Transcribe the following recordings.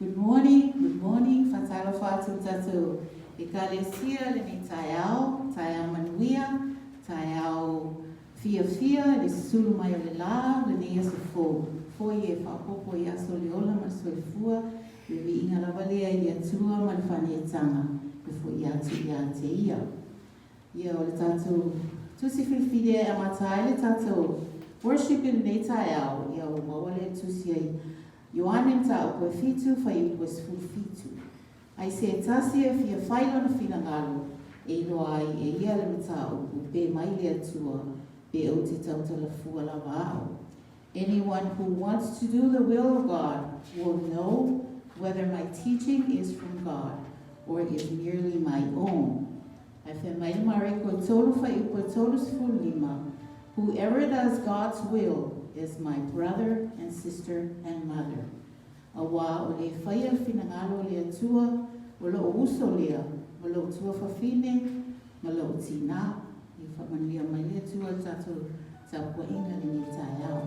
Good morning, Talofa to Tato. Ekalesia, Leni Taiao, Taiao Manuia, Taiao Fia, the Sulu Mayola, Leni Yasofo, 4 years, Papo Yasoliola, Masolifua, Vivi Inalavalea, Yatua, Manfania Tanga, before Yatia. Yo, the Tato, Tusi Filfide, Amatai, Tato, worshiping the Taiao, Yo, Mawale Tusia. Ioanem ta o fitu fai o fitu. Ai se tasia fia failo na finangalo e loai e ia le matao o pe mai le atua pe o te tautalafu ala vao. Anyone who wants to do the will of God will know whether my teaching is from God or is merely my own. Ai fe mai mare ko tolu fai o tolus fulima. Whoever does God's will is my brother and sister and mother. Awa o le whaia finangalo le atua, o lo uso lea, o lo tua whawhine, ma lo tina, I whamanuia mai le atua tato tapua inga ni tai au.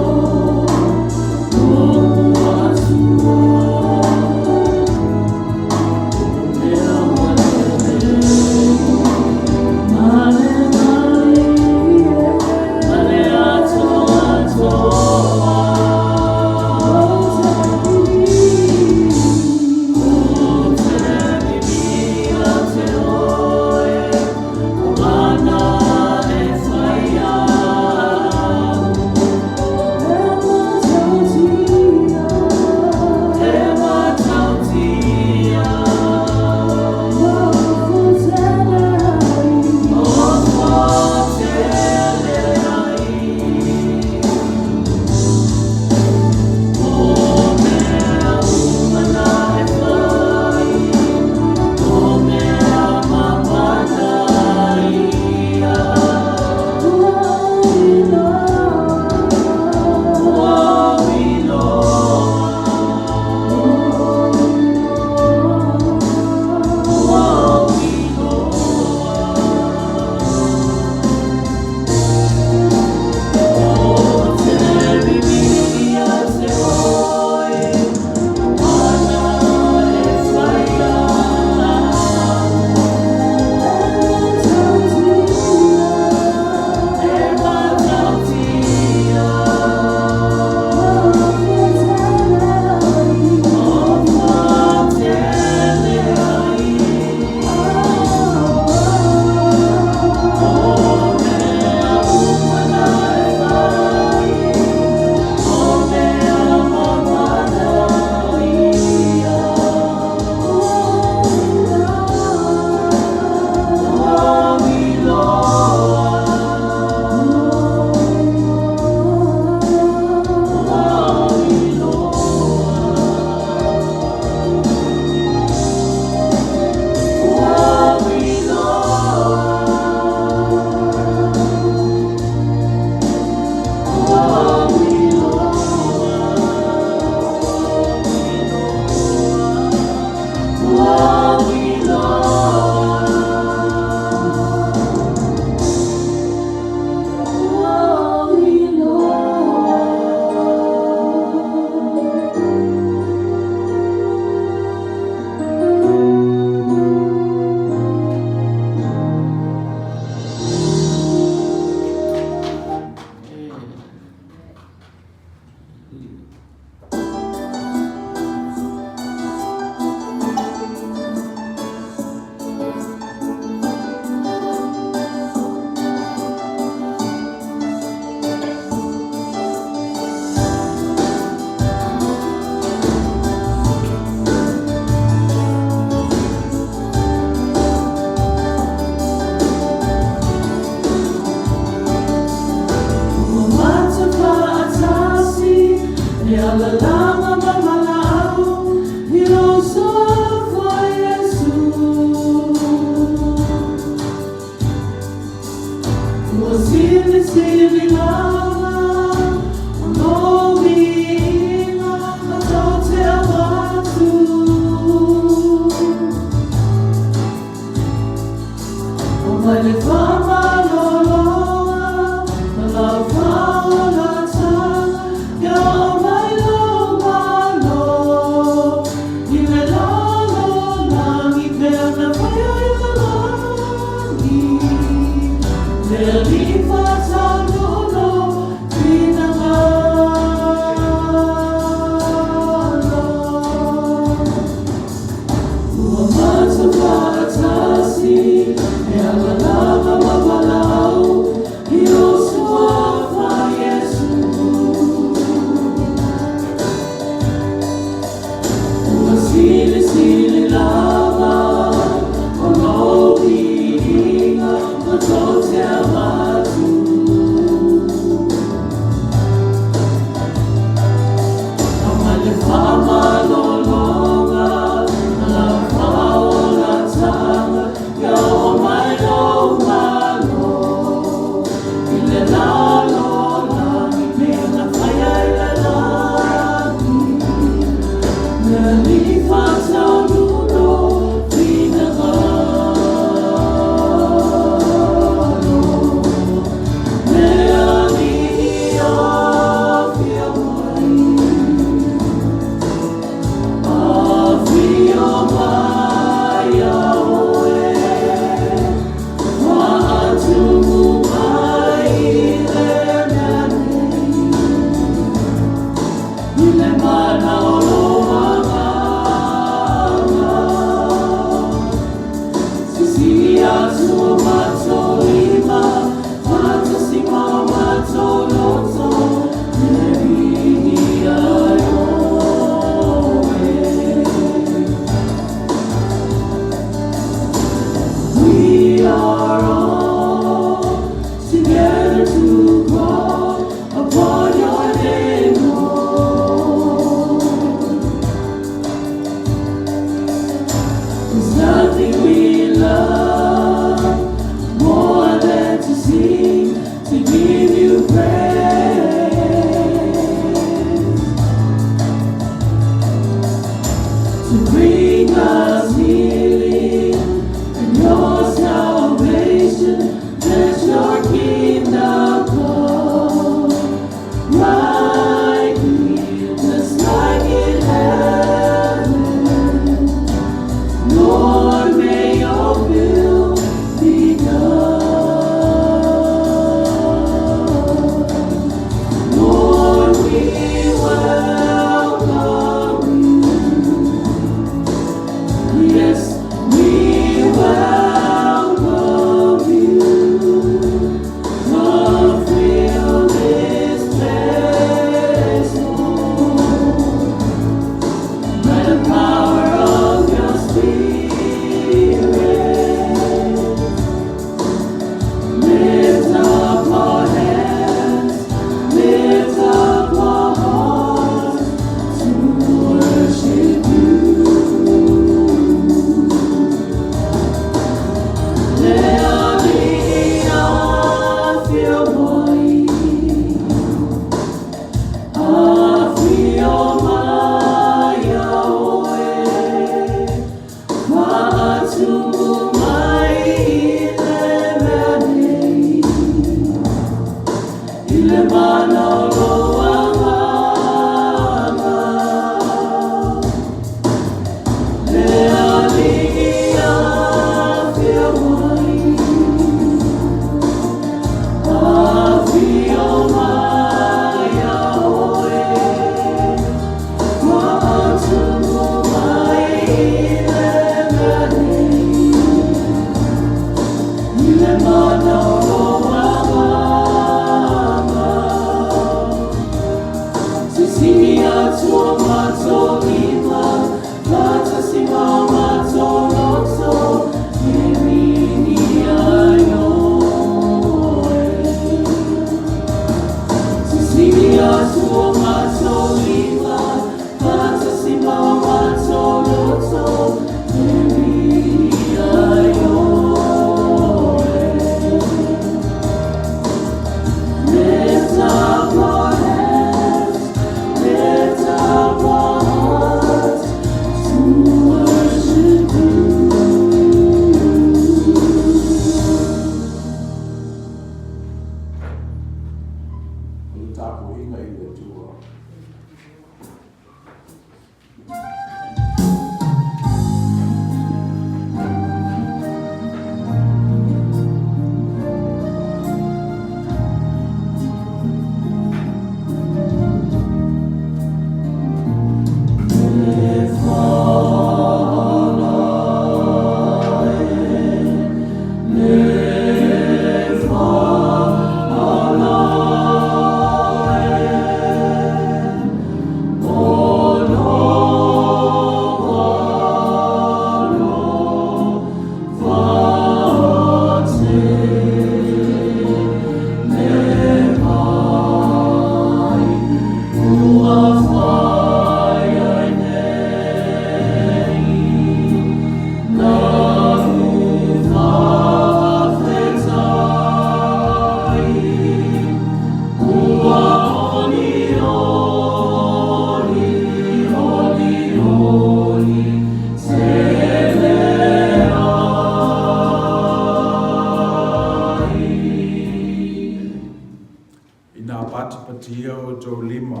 patia o tō lima,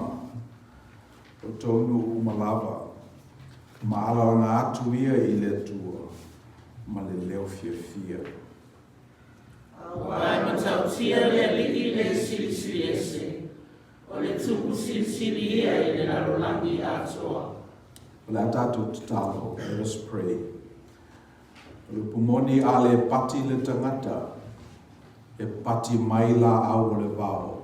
o tōnu umalava, maalanga atu ia I le tua, ma le leo fia. Wai matautia le li le sili ese, o le tuku sili ia I le narolangi atoa. Let us talo, let us pray. Le pumoni ale pati le tangata, e pati mai la au le vao.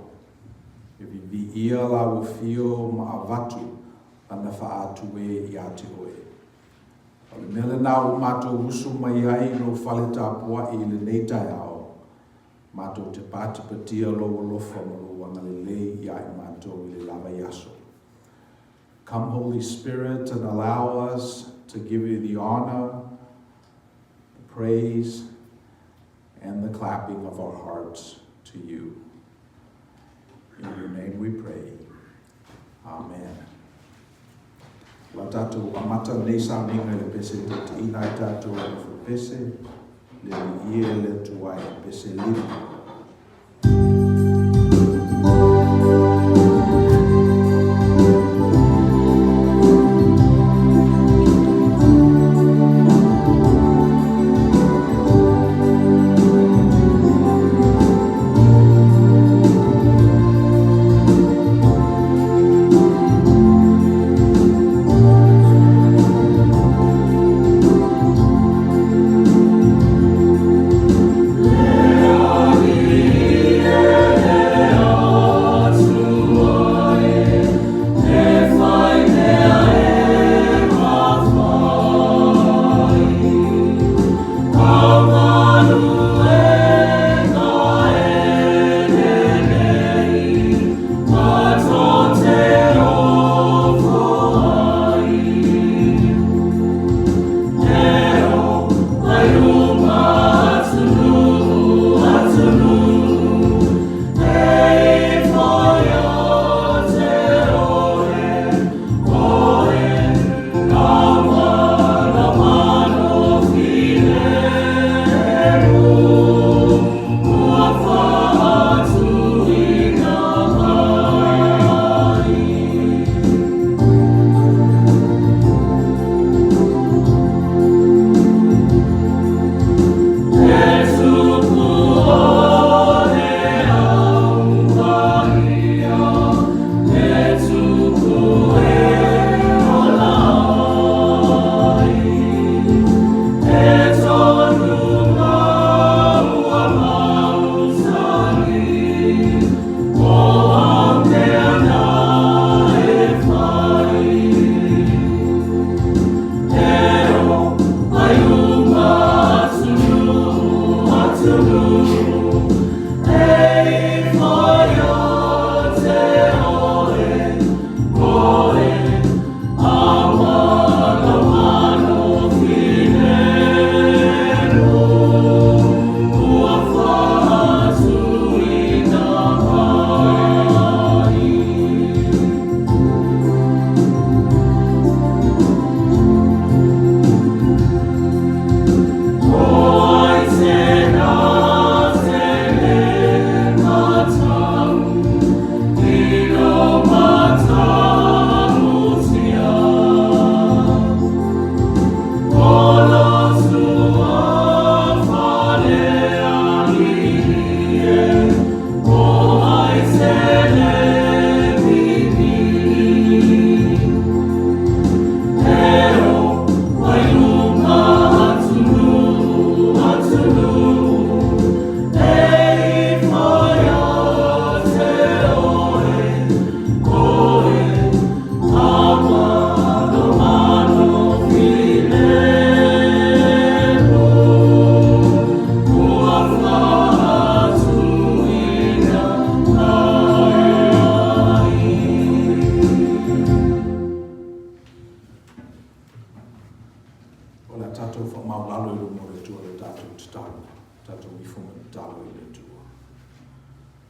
E vivi ia la ufio ma avatu, ana fa atu e I ate oe. Le mele nau mato usu mai ai no fale tapua I le neitai ao. Mato te pati patia lo lofa mo lo wanga le lei ia I mato I le lava yaso. Come, Holy Spirit, and allow us to give you the honor, the praise, and the clapping of our hearts to you. In your name we pray. Amen. La tātou amata nei sa minga le pese te inai tātou e fu pese, le ie le tuai pese lima.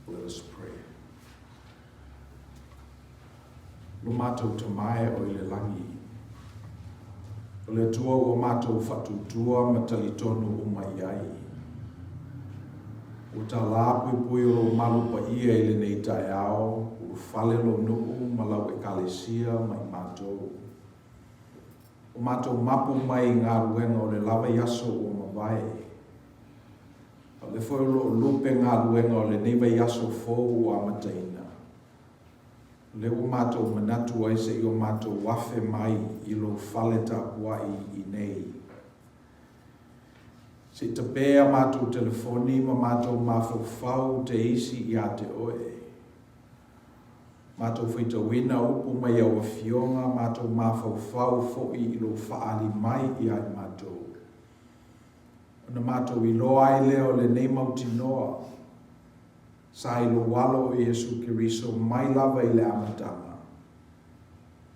Let us pray. Lo mātou te mai o le langi. O le tua o mātou whatutua ma talitonu o mai ai. o ta la pui o malu pa ia ele nei tai ao, o fale lo nuku malau e kalesia mai mātou. O mātou mapu mai ngā ruenga o le lava yaso o mawai. O le foi lo lupe ngā ruenga o le neiva yaso fōu o amataina. Le o mātou manatu ai se i o mātou wafe mai i lo fale tapuai i nei. Se te pēa mātou telefoni ma mātou mawhau te isi i a te oe. Mātou whita wina upu mai au a fionga, mātou mawhau fo'i i lo whaali mai i ai mātou. Ona mātou i loa ai leo le nei mauti noa, sa i lo walo i Jesu Kiriso mai lava i le amatanga,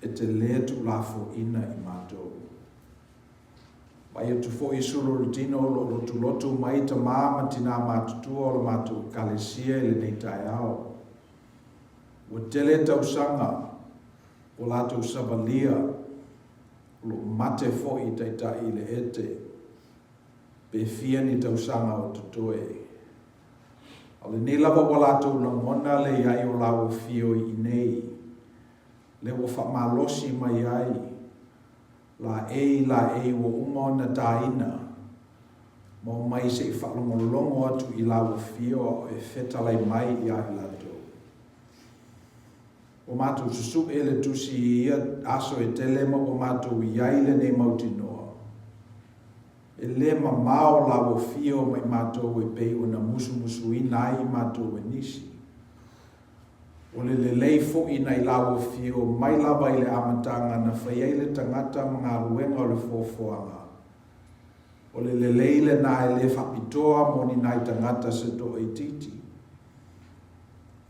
e te lea tu lafo ina i mātou. Mai tu fo i solo rutino lo tu lotu mai ta mama tina matutua o lo matu kalesia le nei tai ao. O tele tau sanga o lato sabalia lo mate fo i taita i le ete pe fia ni tau sanga o tutoe. Ale ne lava o lato na mona le iai o lao fio i nei. Le o fa malosi mai ai. La e o umona taina. Mo mai se i whalongolongo atu i lao fio e fetalai mai i ai lato. O mātou susu e le tusi ia aso e telema o mātou iai le nei mauti noa. E le mamao lao fio mai mātou e pei o na musu ina ai mātou e nisi. O le lei fo ina i lao fio mai lava i le amatanga na Faiai le tangata mga ruenga o le fofoanga. O le lei le na e le whapitoa mo ni nai tangata se do e titi.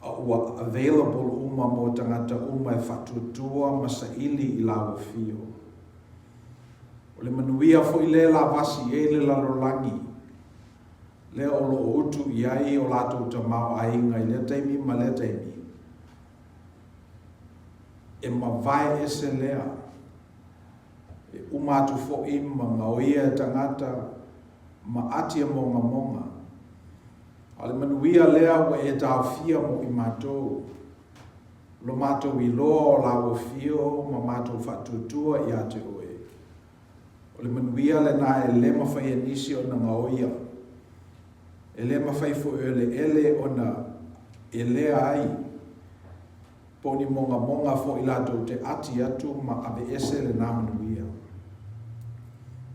Ua available uma mo tangata uma e whatutua masaili i lao fio. O le manuia fo i le la vasi e le lalolangi. Le o lo utu iai o lato tamau ainga i le taimi ma le taimi. E ma vai ese lea. E umatu fo ima ngauia tangata ma atia monga. Ale manuia lea wa e tau fia mo i mātou. Lo mātou i loa o lao fio ma mātou whatutua i a te oe. O le manuia le na e le mawhai nisi o na ngaoia. E le mawhai fo ele o na e lea ai. Poni monga fo i lato te ati atu ma abe ese le na manuia.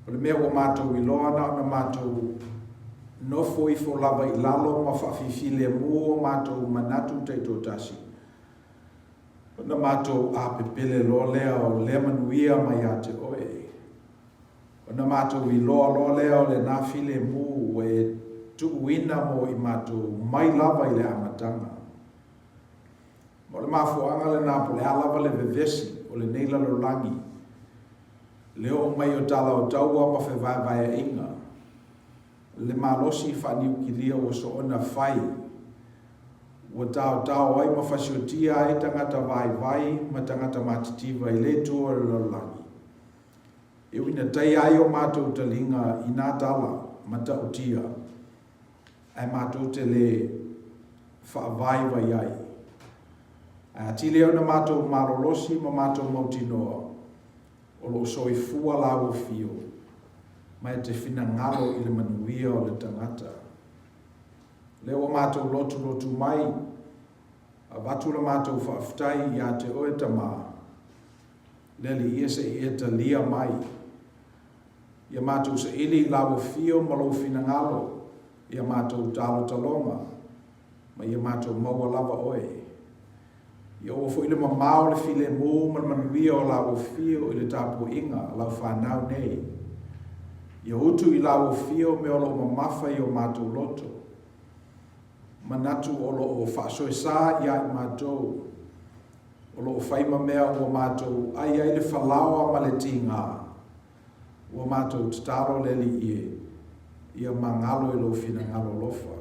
O le mea o mātou i loa na mātou no foi fo lava i lalo ma whawhiwhile mua mātou manatu teito tasi. Na mātou a pepele lo lea o le manuia mai a te oe. Na mātou i lo lea o le na while mu e tu uina mo i mātou mai lava i le amatanga. Mo le mafuanga le nā po le alava le vevesi o le neila lo langi. Leo mai o tala o taua ma whewaiwai inga. Le malosi whaniu ki lia o so ona whai. Ua tau ai ma whasiotia e tangata vai ma tangata matitiva i le tua lalangi. E wina tai ai o mātou talinga i nā tala ma tautia. Ai mātou te le whaavaiva iai. Ai ati leo na mātou marolosi ma mātou mautinoa. O lo soifua lau fio. Mai te whina ngaro i le manuia o le tangata. Leo o mātou lotu mai, a watu la mātou whaaftai i a te oe tamā. Leli ia se i eta lia mai. Ia mātou se ili lau fio malo whina ngaro, ia mātou talo talonga, ma ia mātou maua lava oe. Ia o fo ile mamao le file mō ma le manuia o lau fio i le tapu inga, lau whanau nei. Ia utu i lau fio me o lo mamafa i o mātou loto. Manatu o lo o whaasoe sā i ai mātou. O lo o whaima mea o mātou ai le whalawa ma le tinga. O mātou tataro leli ie. Ia mangalo i lo whina ngalo lofa.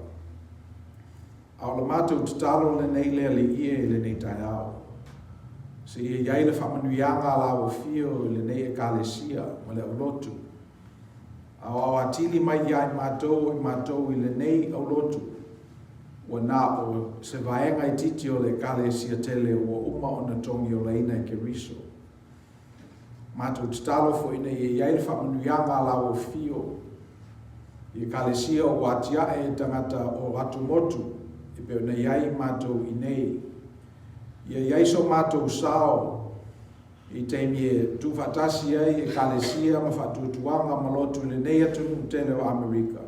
A o le mātou tataro le nei leli ie le nei tai au. Se ia iai le whamanuianga lau fio le nei e kalesia ma le o lotu. Au atili mai iai mātou i le nei au lotu. ua nā o se vaenga I titi o le kalesia tele ua uma o na tongi o leina ke riso. Mātou tatalo fo ina I iai le whamanuianga la o fio. I kalesia o watia e tangata o atu motu. I peo na iai mātou inei. Ia iai so mātou sao. I teimi e tuwhatasi ai e kalesia ma whatutuanga malotu le nei atunu tele o Amerika.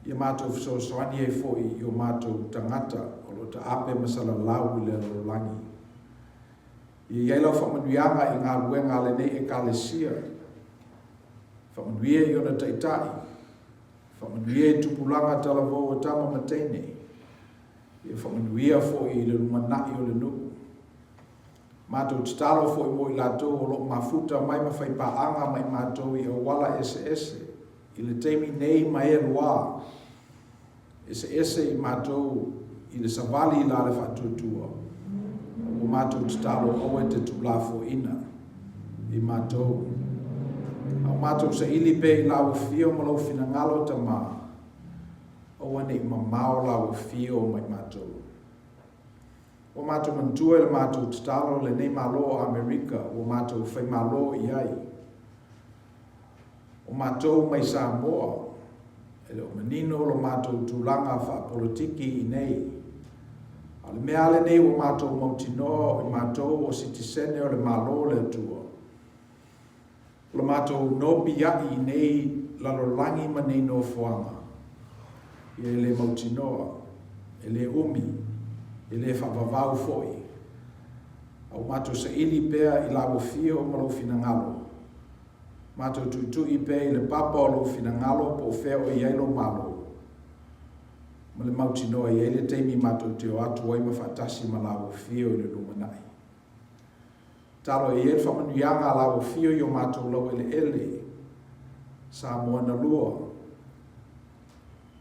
Ia mātou fsoswani e foi I o mātou tangata o lo ta ape masala lau I le rolangi. Ia iai lau whamanuianga I ngā ruenga le nei e kalesia. Whamanuia I ona taitai. Whamanuia I tupulanga Talofa o tama matene. Ia whamanuia foi I le rumanai o le nuku. Mātou tatalo fo I mo I lātou o lo mafuta mai mawhai paanga mai mātou I o wala ese. I le teimi nei mai e rua. Ese I mātou I le savali I la le whatutua. O mātou tatalo o e te tula fo ina. I mātou. Au mātou sa ili pe I lau fio ma lau fina ngalo ta mā. O ane I mamao lau fio mai mātou. O mātou mantua le mātou tatalo le nei malo o Amerika, o mātou whai malo I ai. O mātou mai Samoa, e le o manino lo mātou tūlanga wha politiki I nei. A le mea le nei o mātou mautinoa I mātou o sitisene o le malo le tua. O mātou nopi ai I nei lalolangi manei no fuanga. I le mautinoa, e le umi, I le whawawau foi. Au mātou sa ili pēr I lau fio o malo fina ngalo. Mātou tuitu I pēr I le papa o lo fina ngalo po wheo I ailo malo. Ma le mautinoa I aile teimi mātou te o atu waima whatasi ma lau fio I le lumanai. Talo I ele whamanuianga lau fio I o mātou lau ele. Samoan na lua.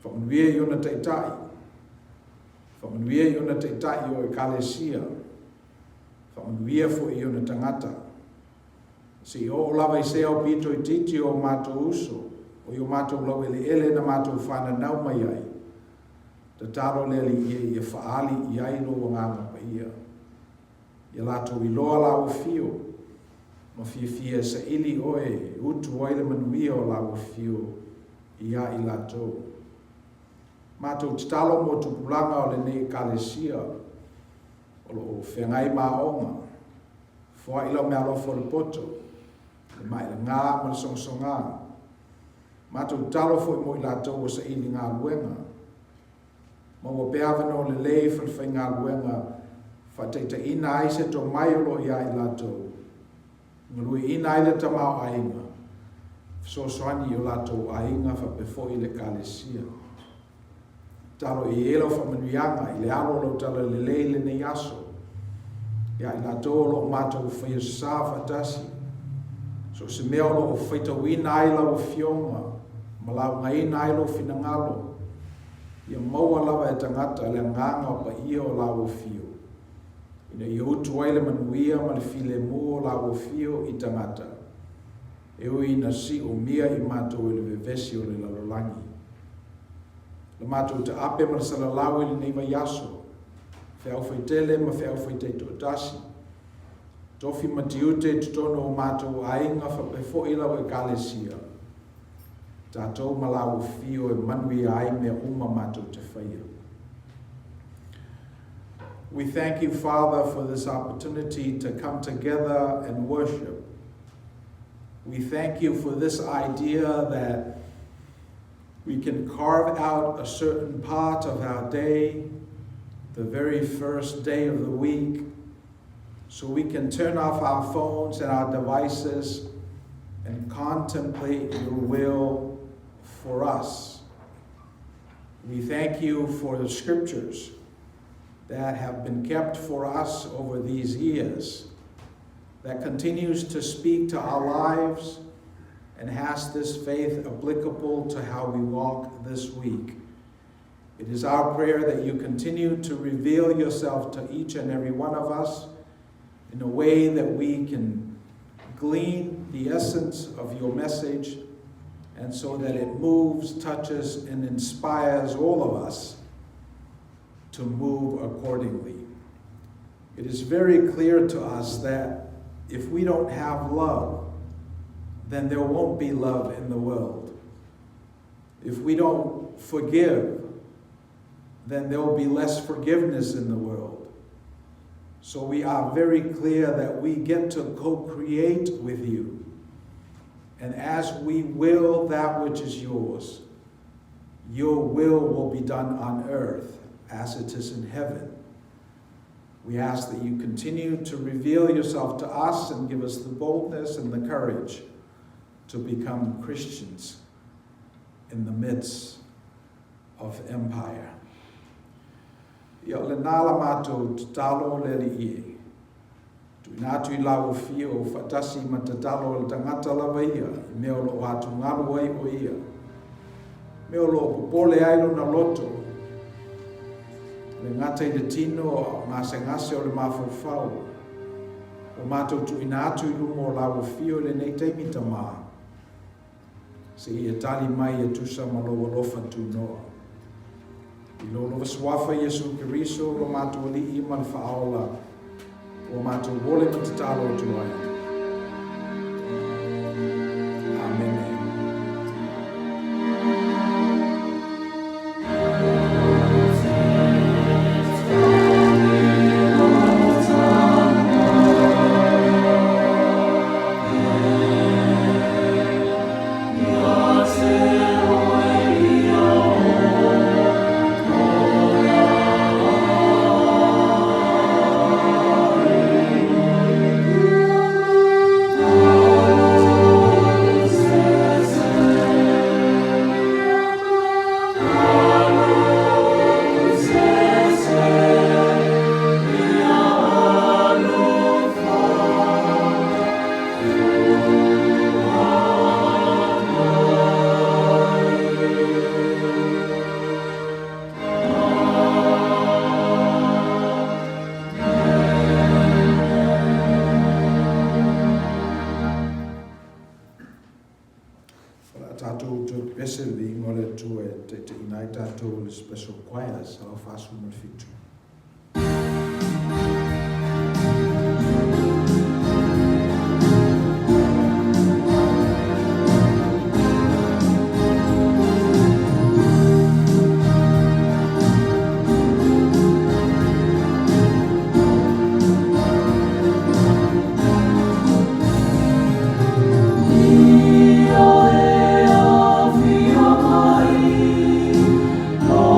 Whamanuia I ona taitai. Whamanuia I ona teitai o e kalesia. Whamanuia fo I ona tangata. Si o lava I se au pito I titi o mātou uso. O I o mātou lau ele na mātou whana nau mai ai. Ta taro leli I e whaali I ai lo nganga pa ia. Ia lato I loa lau fio. Ma fia sa ili oe utu waile manuia o lau fio I a I lato. Mātou tatalo mo tupulanga o le nei kalesia. O lo whengai maonga. Fua ilo mea lofo le poto. Le mai le ngā ma le songsonga. Mātou talo fo I mo I lātou o sa ili ngā luenga. Ma ua peawano le lei whai ngā luenga. Whateita ina ai se to mai o lo ia I lātou. Ngalui ina ai le tamau ainga. So soani o lātou ainga whapefo I le kalesia. Talo I elo whamanuianga, I le alo lo tala le leile nei aso. Ia I la tōlo o mātou whaia sā whatasi. So se mea lo o whaita wina ai lau fionga, ma lau ngai nai lo fina ngalo. Ia maua lawa e tangata le nganga o pa ia o lau fio. Ina I utu ai le manuia ma le file mua o lau fio I tangata. Eo ina si o mia I mātou e le vevesi o le lalolangi. Le mātou te ape ma le salalau I le neiva yaso. Whiau whaitele ma whiau whaitei tōtasi. Tofi matiute tutono o mātou ainga whapefo I lau e kalesia. Tātou malau fio e manui ai mea uma mātou te whaia. We thank you, Father, for this opportunity to come together and worship. We thank you for this idea that we can carve out a certain part of our day, the very first day of the week, so we can turn off our phones and our devices and contemplate your will for us. We thank you for the scriptures that have been kept for us over these years, that continues to speak to our lives and has this faith applicable to how we walk this week. It is our prayer that you continue to reveal yourself to each and every one of us in a way that we can glean the essence of your message, and so that it moves, touches, and inspires all of us to move accordingly. It is very clear to us that if we don't have love, then there won't be love in the world. If we don't forgive, then there will be less forgiveness in the world. So we are very clear that we get to co-create with you. And as we will that which is yours, your will be done on earth as it is in heaven. We ask that you continue to reveal yourself to us and give us the boldness and the courage to become Christians in the midst of empire. Ia le nala mātou tatalo le li'i. Tu inatu I lau fia o whatasi ma tatalo le tangata lava ia, me o lo atu ngalu ai o ia. Me o lo popole ailo na loto, le ngata I le tino o ngase o le mawhawhau, o mātou tu inatu I lumo o lau fia o le nei teimita maa. Se ia tali mai e tusa ma lo alofa tu noa. I lo swafa Yesu Kiriso lo mātou li I man whaola o mātou wole matatalo tu ai. Amen. Special choirs, I'll fast from the future. Oh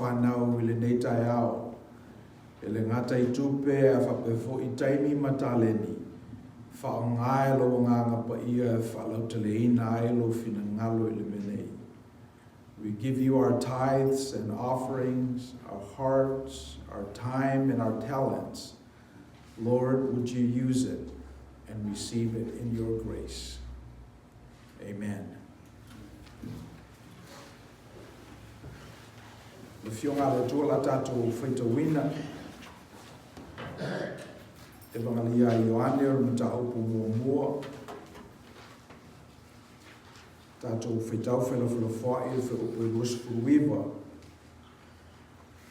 whanau i le nei tai ao. E le ngata I tupe e whapefo I taimi mataleni. Whaongae lo nganga pa ia e whalau te leina ai lo fina ngalo I le menei. We give you our tithes and offerings, our hearts, our time, and our talents. Lord, would you use it and receive it in your grace? Amen. Le fionga le tua la tātou whaita wina. E wangalia I Ioane o mta upu mua. Tātou whaitau whela whai e wha upu e rosa furuiwa.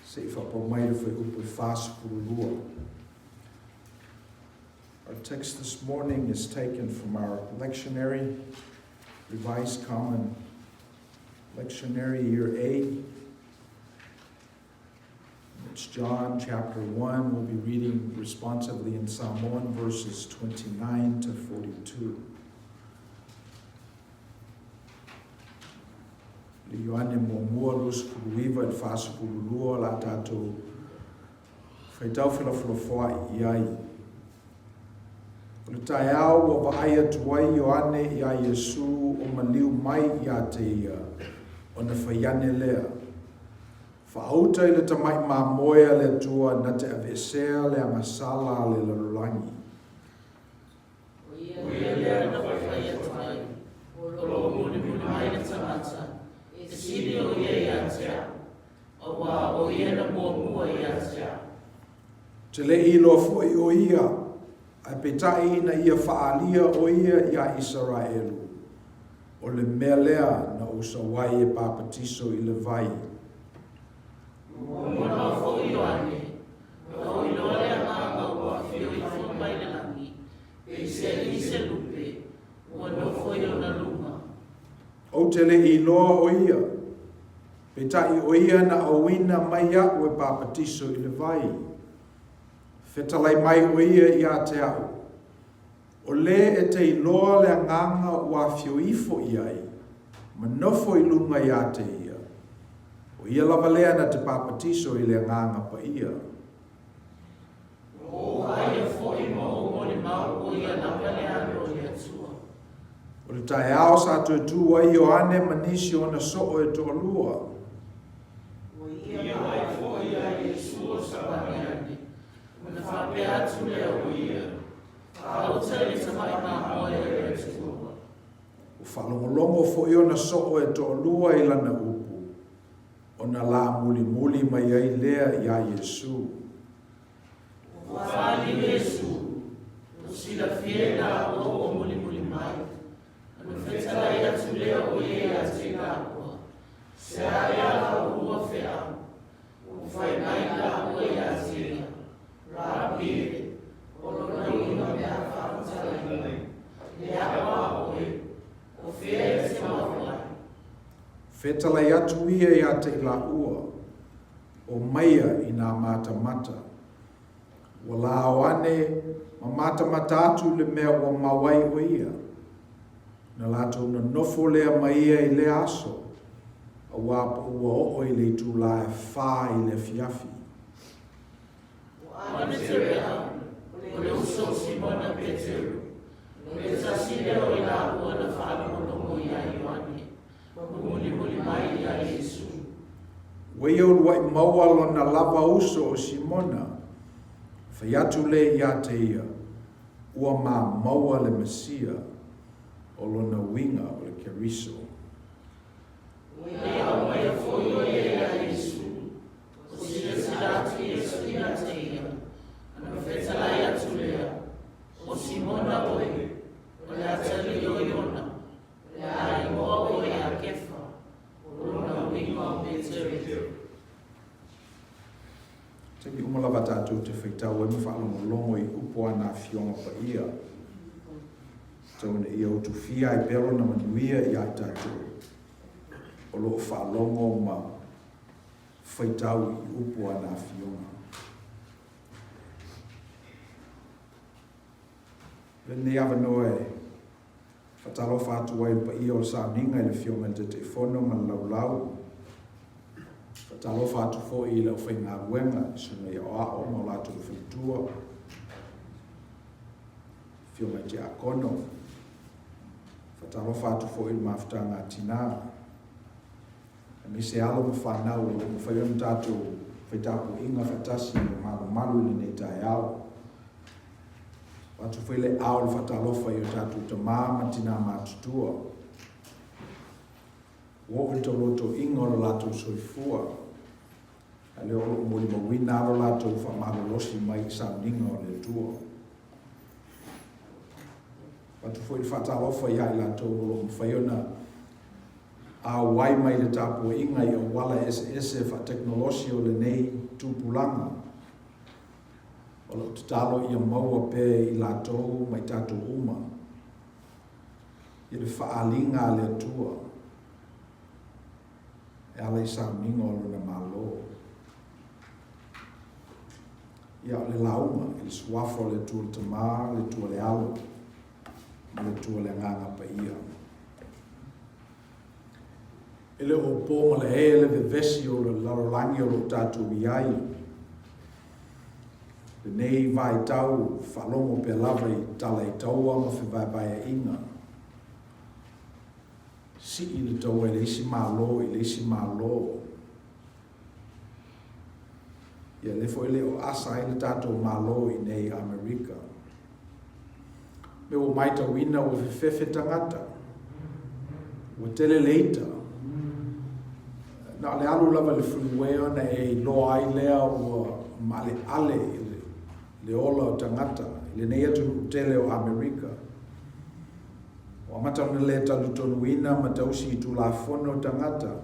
Se I whapamai e wha upu e whasa furulua. Our text this morning is taken from our lectionary, Revised Common Lectionary, Year A. It's John chapter 1. We'll be reading responsively in Samoan verses 29 to 42. Le Ioane mo lus kuruiva e whasa kurulua la tātou whaitau whai iai. O le tai au o waaia tuai Ioane ia Yesu o maliu mai ia te ia o na whaiane lea. Whaauta I le tamai mamoea le tua na te avesea le angasala le lalulangi. O ia lea na whaiaia tuai, o lo muni mai le tamata, e siri o ia ia tea, o wā o ia na mua ia tea. Te le ilo foi o ia, a petai na ia whaalia o ia Israelu. O le mea lea na usawai e papatiso I le vai. Mona fo Ioane, o inoa le nganga ua whio I fo mai le langi, e se lupe, o no fo na luma. O te le iloa o ia, petai o ia na awina mai au e papatiso I le vai. Fetalai mai o ia te au. O le e te iloa le nganga ua whio ifo iai, ma nofo I lunga ia te ia. O ia lava lea na te papatiso I le nganga pa ia. O aia fo I mo le mau o ia na pele ano ia tua. O le tae ao sa tu ai Ioane manisi o na soo e toa lua. O ia ai fo ia Yesu o sabaniani. O na whape atu lea o ia. Au tele te mai mamoe e tua. O whalongolongo fo I o na soo e toa lua I lana upu. O na la muli mai ai lea ia Yesu. O whali Yesu, o sila fiena o muli mai. Anu whetala ia tu lea o ia te kāpua. Se aia o ua whea, o whai mai la o ia te ia. Rā pire, o lona ina mea whautala. Le awa o e, o whea te mawai. Whetalai atu ia te la ua, o maia I nā mata. Wa la awane, ma mata atu le mea o mawai o ia. Na lato na nofo lea maia I le aso, a wapa ua o I le tu la e wha I le fiafi. O ane te rea, o le uso Simona Peteru, o le tasile o I la ua na whaanono ia Ioane. Muli mai ia Yesu. Wei au wai maua lona lava uso o Simona. Whai atu le ia te ia. Ua mā maua le Mesia. O lona winga o le keriso. Wei au mai fo ia Yesu. O silati Yesu ia te ia. Ana whetala ia tu lea. O Simona oe. O le atali o Iona. Le ai moa o ia kefa. O lona winga o Peteru. Teki umalawa tātou te whaitau e mwhaalongolongo I upo ana fionga pa ia. Tauna ia o tu fia I pero na manuia I ai tātou. O loo whaalongo ma whaitau I upo ana fionga. Lene awa noe, Talofa atu ai pa ia o sa ninga I le fionga te te whono ma laulau. Talofa atu fo I le o whainga ruenga, sunga I o a o ma lato le whaitua. Fio mai te akono. Talofa atu fo I le mafutanga tina. Me se alo me whanau, me whaiona tātou whaitapu inga whatasi me malu le nei tai au. Watu whaile au le whatalofa I o tātou ta māma tina mātutua. Wo I toloto inga o lato soifua. A leo o mori mawina o lato whamalosi mai sa ninga o le tua. Watu whaile whatalofa I ai lato o mwhaiona a wai mai le tapu inga I o wala SS fa teknolosi o le nei tupulanga. O lo tutalo I maua pe I lato mai tatu uma. I le whaalinga le tua. E ala I sa minga o le malo. Ia le launga, I le suafo le tua le tamā, le tua le alo, le tua le nganga pa ia. Ele o pōma le hele le vesi o le larolangi o lo tātou iai. Le nei vai tau, whalongo pe lava I tala I taua ma whiwai bai inga. Si I le taua I le isi mālo, I le isi mālo. Ia le fo ele o asa I le tātou mālo I nei Amerika. Me o maita wina o whiwhewe tangata. O tele leita. Na le alu lava le freeway ona e loa ai lea o male ale le ola o tangata, le nei atu tele o Amerika. O amata ona le talu tonu ina ma tausi I tu la fono o tangata.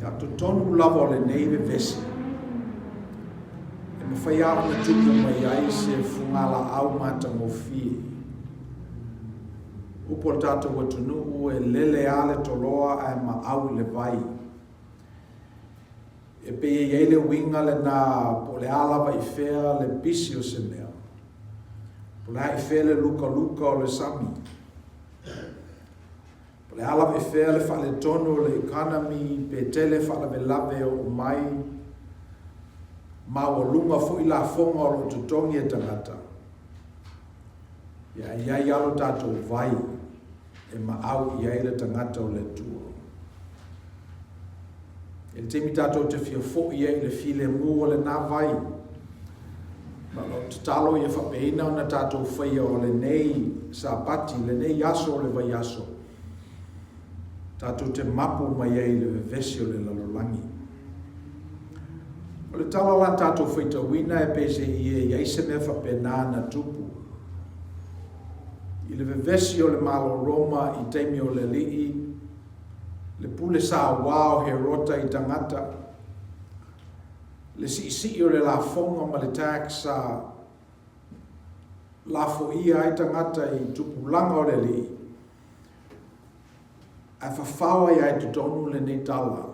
Ia to tonu lava o le nei ve vesi. E mawhai au na tupu mai ai se fungala au mata ngofi. Upo tātou atunu e lele ale toloa e ma au le vai. E pe e le winga le na po le alava I whea le pisi o se mea. Po le hai whea le luka o le sami. Po le alava I whea le whale tono le economy pe tele whale me lave o mai. Ma o lunga fu I la fonga o lo tutongi e tangata. Ia iai alo tātou vai. E ma au I le tangata o le tua. E le temi tātou te fia fo I le file mu o le nā vai. Ma lo tatalo I whapeina o na tātou whaia o le nei sa pati, le nei yaso o le vai yaso. Tātou te mapu mai le vesi o le lalolangi. O le tala la tātou whaita wina e pese I iaise me whapena na tupu. I le vevesi o le malo Roma I teimi o le lii, le pule sa wao he rota I tangata, le si o le la fonga ma le tax sa la fo ia I tangata I tupulanga o le lii, a whawhawa I ai tutonu le nei tala.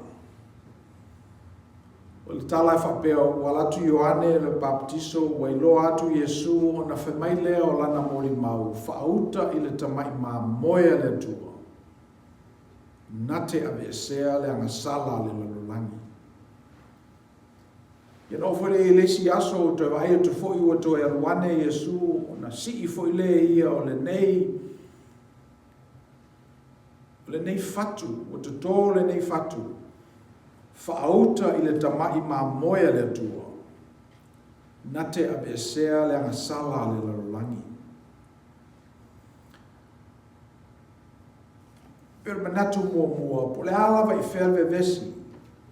O le tala e whapeo walatu Ioane le baptiso wa ilo atu Yesu o na whamai lea o lana mori mau whauta I le tamai ma moia le tua. Nate ave esea le angasala le lalolangi. Ia no fwere I lesi aso o te vai o te fwoi o to e ruane Yesu o na si I fwoi le ia o le nei fatu, o te tō le nei fatu. Whaauta I le tamai ma moia le tua. Nate ave esea le angasala le lalolangi. Pero manatu mua, po le alava I whelwe vesi,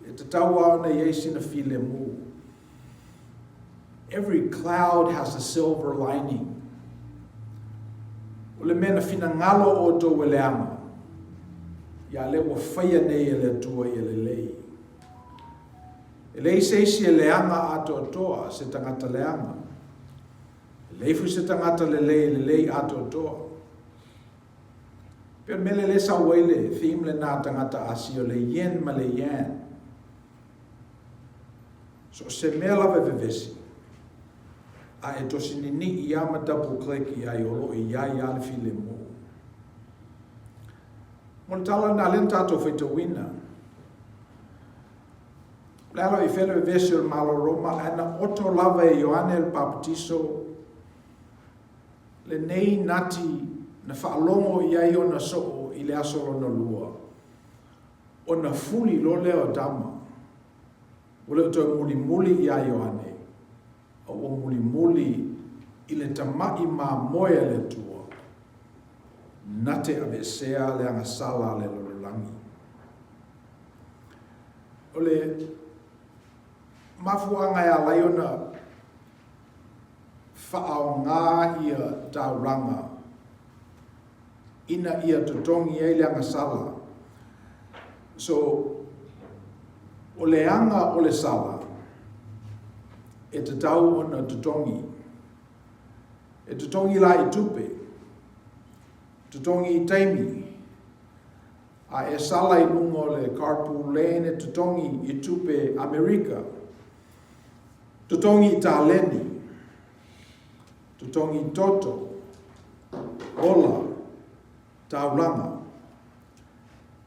e te taua ona I eisina file mu. Every cloud has a silver lining. O le mena fina ngalo o tō le ama. Ia le wa whaia nei e le tua I le lei. E lei seisi e leanga ato toa se tangata leanga. E lei fu se tangata le lei ato toa. Per mele le sa wele, theme le nā tangata asio le yen ma le yen. So se mea lawe vevesi. A e tosi ni I ama tapu kleki ai olo I ai ale file mo. Mon tala na len tato fai te wina. Lalo I fele vesel malo Roma ana oto lava e Ioane el Baptiso le nei nati na whaalongo I ai o na soo I le asolo na lua. O na fuli lo leo dama. O leo toi muli muli I ai Ioane. O muli muli I le tamai ma moe le tua. Nate ave sea le anga sala le lololangi. O le mafuanga ya laiona whaao ngā ia tauranga ina ia tutongi e le anga sala. So, o le anga o le sala e te tau o na tutongi. E tutongi la I tupe. Tutongi I taimi. A e sala I lungo le carpool lane e tutongi I tupe Amerika. Tutongi I taleni. Tutongi I toto. Ola. Taulanga.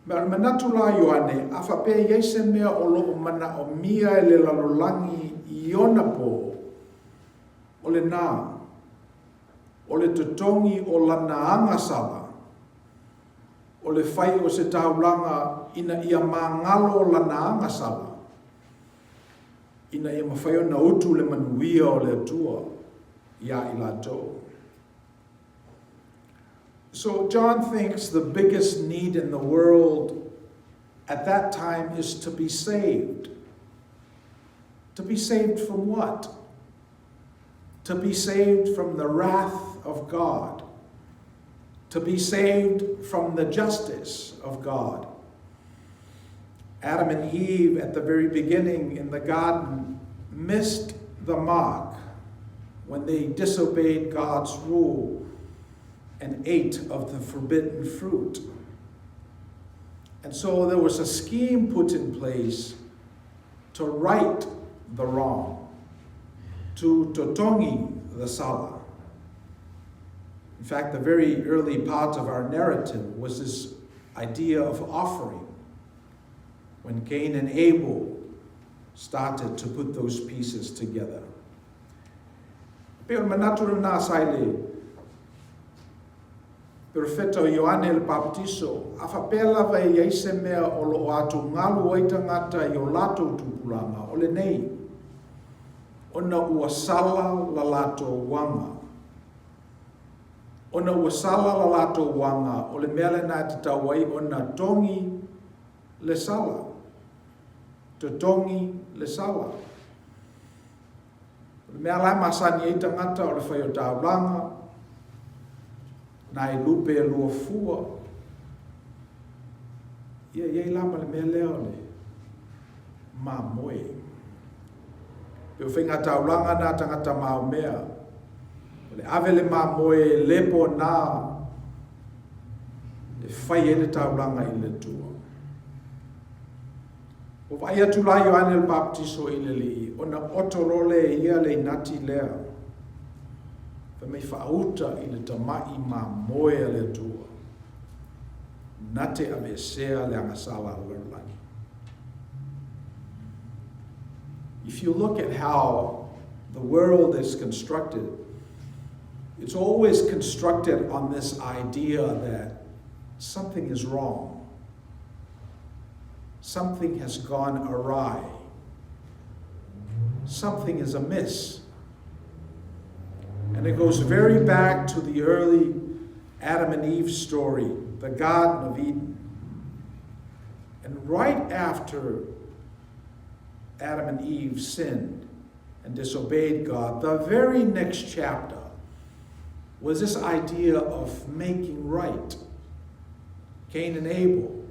Mea manatula Ioane, a whape yeise mea o loo mana o mia e le lalolangi I ona po. O le nā. O le tutongi o lana anga sala. O le whai o se taulanga ina ia mangalo lana anga sala. Ina ia mawhai o na utu le manuia o le atua ia I lato. So John thinks the biggest need in the world at that time is to be saved. To be saved from what? To be saved from the wrath of God. To be saved from the justice of God. Adam and Eve at the very beginning in the garden missed the mark when they disobeyed God's rule and ate of the forbidden fruit. And so there was a scheme put in place to right the wrong, to totongi the sala. In fact, the very early part of our narrative was this idea of offering, when Cain and Abel started to put those pieces together. Pero manaturu na saile, Perfetto Ioane el Baptiso, a whapela vai eise mea o lo atu ngalu oita ngata I o lato tupulanga, o le nei. Ona ua sala la lato wanga. Ona ua sala la lato wanga, o le mele na te tawai ona tongi le sala. Te tongi le sala. O le mea lai masani eita ngata o le whai o taulanga, na I lupe e lua fua. Ia lama le mea leo le ma moe. Peo whinga taulanga na tangata mao mea. Le ave le ma moe lepo na le whai e le taulanga I le tua. O vai atu la Ioane el Baptiso I le li. O na otorole ia le nati lea. Fa mei whauta I le tamai ma moe le tua. Nate ave sea le angasala lalani. If you look at how the world is constructed, it's always constructed on this idea that something is wrong. Something has gone awry. Something is amiss. And it goes very back to the early Adam and Eve story, the Garden of Eden. And right after Adam and Eve sinned and disobeyed God, the very next chapter was this idea of making right. Cain and Abel,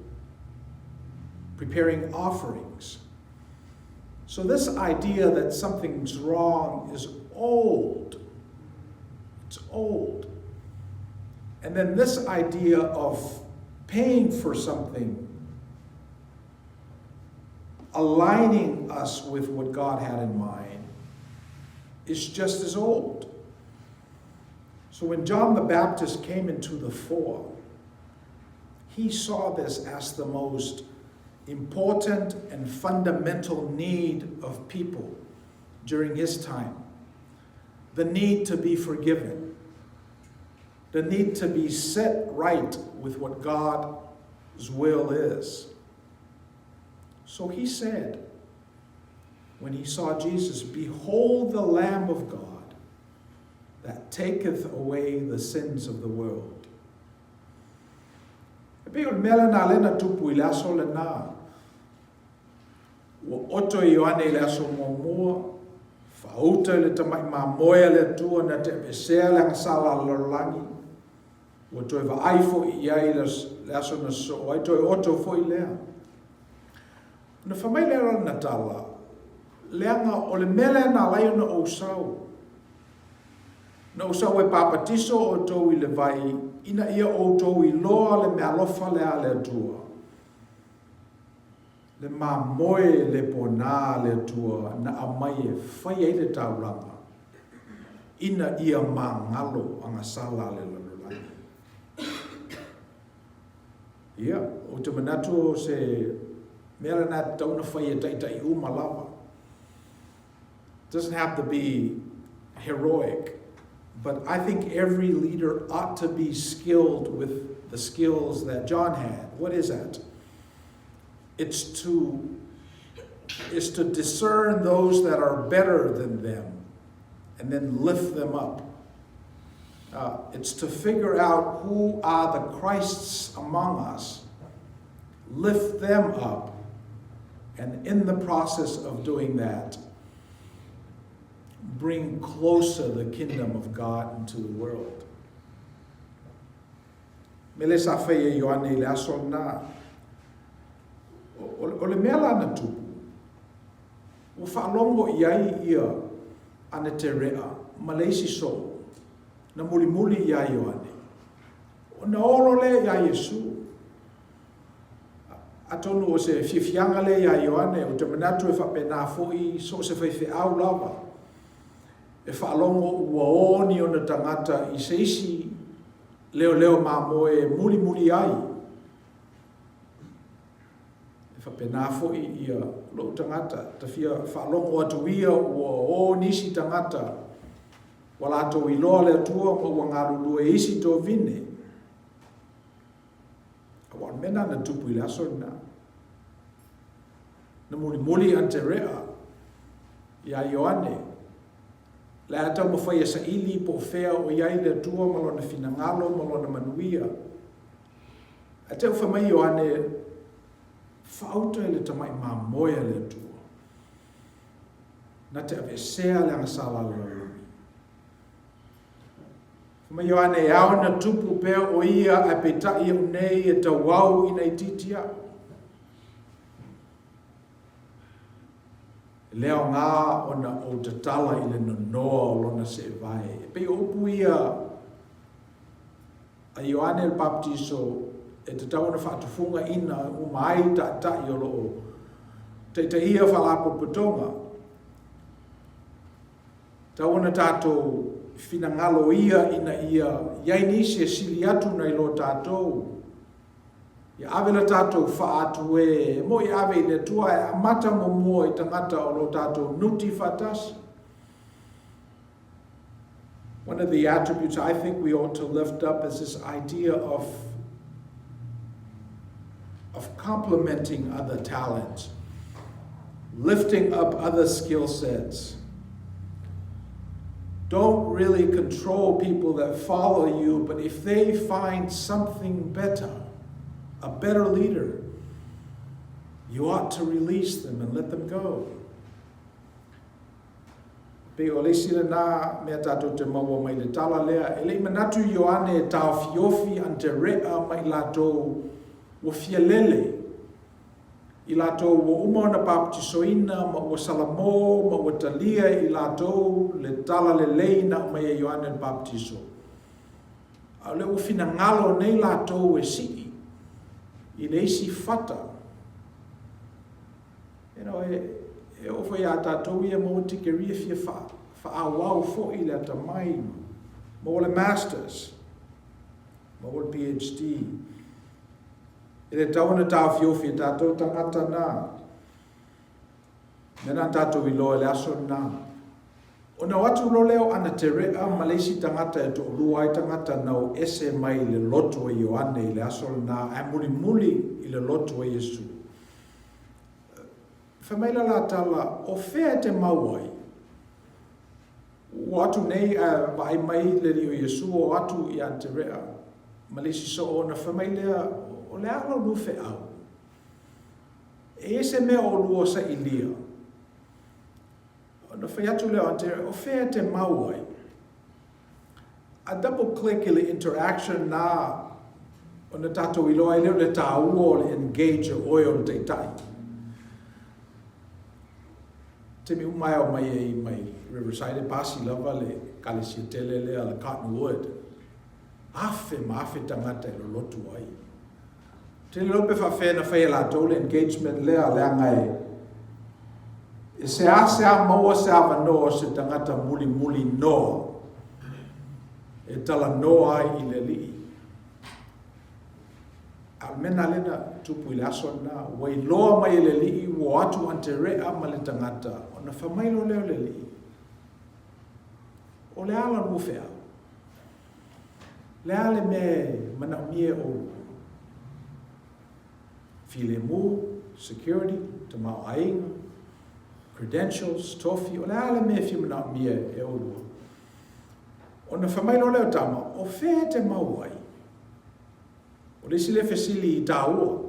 preparing offerings. So this idea that something's wrong is old. It's old. And then this idea of paying for something, aligning us with what God had in mind, is just as old. So when John the Baptist came into the fore, he saw this as the most important and fundamental need of people during his time. The need to be forgiven. The need to be set right with what God's will is. So he said, when he saw Jesus, "Behold the Lamb of God that taketh away the sins of the world." E o mele na lena tupu I le aso le na. Wa oto I Ioane le aso momoa, whauta le tamai mamoea le tua na te pesea le ngasala lorangi. Wa toi wa aifo I iai le aso na so, ai toi oto fo I lea. Na whamai lera na tala, leanga o le mele na lai na o sau. Na o sau e papatiso o tau I le vai, ina ia o tau I loa le me alofa le a le tua. Le mamoe le pona le tua na amai e whaiai le tauranga. Ina ia mangalo anga sala le lalolai. Ia, o te manatu se mea na tauna whai e taitai umalawa. Doesn't have to be heroic, but I think every leader ought to be skilled with the skills that John had. What is that? It's to discern those that are better than them and then lift them up. It's to figure out who are the Christs among us, lift them up, and in the process of doing that, bring closer the kingdom of God into the world. Mele sa whaia Ioane le aso na. O le mea lana tupu. O whaalongo iai ia ane te rea, ma leisi so, na muli ia Ioane. O na oro le ia Yesu. Atonu o se fiafianga le ia Ioane, o te manatu e whapena foi, so se whaife au lava. E whaalongo ua oni o na tangata I seisi leo mamoe muli ai. E whapena foi ia lo tangata, ta fia whaalongo atu ia ua o nisi tangata. Wala ato I loa le atua o wangarulu e isi to vine. Awan mena na tupu I le aso na. Na muli ante rea ia Ioane. Le atau mawhai sa ili po whea o iai le tua malona finangalo, malona manuia. Atau whamai Ioane whauta le tamai mamoea le tua. Na te avesea le angasala le lalui. Whamai Ioane e au na tupu pea o ia a petai au nei e tawau ina I titia. Leo ngā o na o te tala I le nonoa o lona se vai. E pei opu ia a Ioane el Baptiso e te tau na whaatufunga ina o mai ta I o loo. Te ia whalapo putonga. Tau na tātou finangalo ia ina ia iai se sili atu na I lo tātou. Ia ave la tātou whaatu e, mo I ave le tua e amata mo mua I tangata o lo tātou nuti whatasi. One of the attributes I think we ought to lift up is this idea of complementing other talents, lifting up other skill sets. Don't really control people that follow you, but if they find something better, a better leader, you ought to release them and let them go. Pe o le sila na mea tātou te maua mai le tala lea, e le manatu Ioane e tau fiofi ante rea mai lātou wa fialele. I lātou wa uma na paptisoina, ma wa salamo, ma wa talia I lātou le tala le leina mai e Ioane le baptiso. A le ufina ngalo nei lātou e sii. I leisi fata. You know, e ofo ia tātou ia mo tikeria fia whaawau fo I le tamai, mo le masters, mo le PhD. I le tauna tāwhiowhi tātou tangata nā. Mena tātou I loa le aso nā. O na watu lo leo ana te rea malesi tangata e to lua I tangata nau ese mai le loto e Ioane I le aso nā e muli muli I le loto e Yesu. Whamaila la tala o whea te mauai. O atu nei vai mai le rio Yesu o atu I ante rea. Malesi so o na whamaila o le alo lufe au. E ese mea o lua sa ilia. O na whai atu leo ante rea o whea te mauai. A double click I le interaction na o na tato I loa I leo le tā ua o le engage o oil te tai. Te mi umai o mai e mai Riverside pasi lava le kalisia tele le ala Cottonwood. Afe ma afe tangata I lo lotu ai. Te lope fa fe na fe la tole engagement le ale ngai. E se a maua se ava no se tangata muli muli no. E tala no ai I le li. Mena lena tupu I le aso na wai loa mai le li wo atu ante rea ma le tangata o na whamailo leo le li o le ala rufea le ale me mana mie o file mu security tamau ainga credentials tofi o le ale me fi mana mie e o lua o na whamailo leo tama o fea te mauai o le sile fesili I tāua.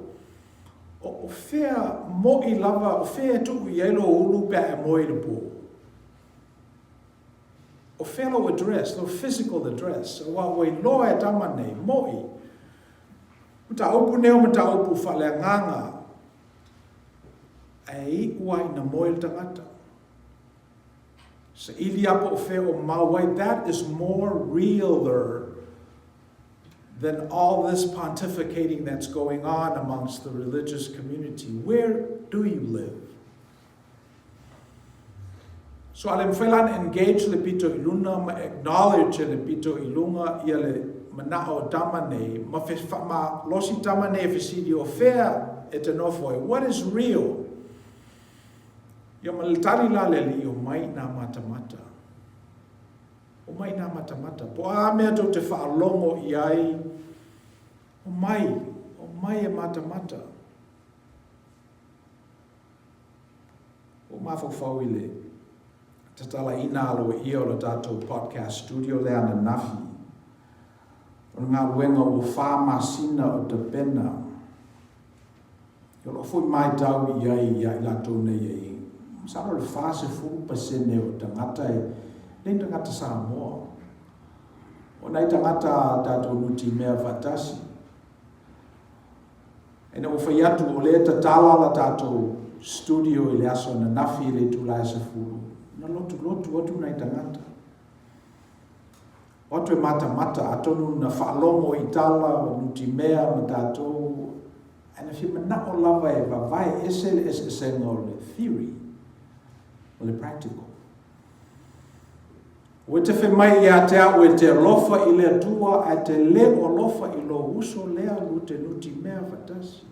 O whea mo I lava, o whea tuku I eilo ulu pia e mo I le pō. O whea lo address, lo physical address. O wa wai loa e tama nei, mo I. Uta upu neo ma ta upu whale nganga. E uai na mo I tangata. Sa ili apa o whea o mawai, that is more realer than all this pontificating that's going on amongst the religious community. Where do you live? So alem whelan engage le pito iluna, ma acknowledge le pito ilunga, ia le manao tamane, ma losi tamane fesidi o fea et enofoi. What is real? Ia malitari la le li o mai na mata. O mai na mata. Po a mea tau te whaalongo I ai. O mai e mata. O mawhawhau I le. Tatala ina alo I o le tātou podcast studio le ana nafi. O ngā ruenga o whāmasina o te pena. Yo lo fui mai tau I ai latou nei ai. Saro le whāse 4% o tangata e le tangata Samoa. O nei tangata tātou nuti mea fatasi. E na o whai atu o le tatala la tātou studio I le aso na nafi le tūlai sa furu. Na lotu atu nei tangata. Otu e mata atonu na whaalongo I tala o nuti mea ma tātou. E na whima na o lava e vavai ese ngau le theory. O le practical. O te whi mai ia te au e te lofa I le atua a te le o lofa I lo uso lea lu te nuti mea fatasi.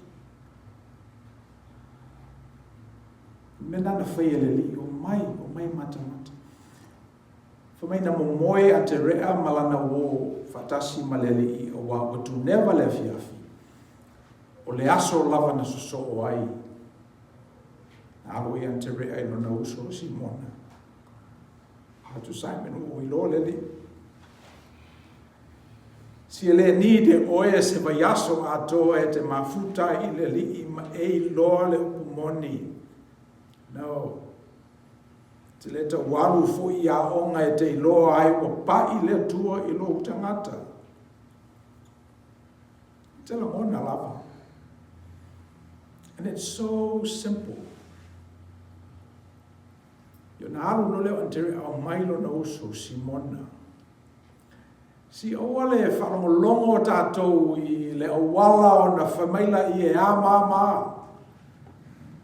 Mena na whai le li o mai mata. Whamai na momoe a te rea malana o fatasi malele I o wa o tu neva le fiafi. O le aso lava na soso o ai. Alo I ante rea I lona uso si mona. Hatu Simon o I lo lele. Si ele ni de oe se vayaso ato e te mafuta I le li ma e lo le upumoni. No. Te leta waru fo I a onga e te lo ai o pa I le tua I lo tangata. Te la mona lava. And it's so simple. Yo na alu no leo antere au mailo na uso Simona. Si oale whalongolongo tātou I le awala o na whamaila I e a mama.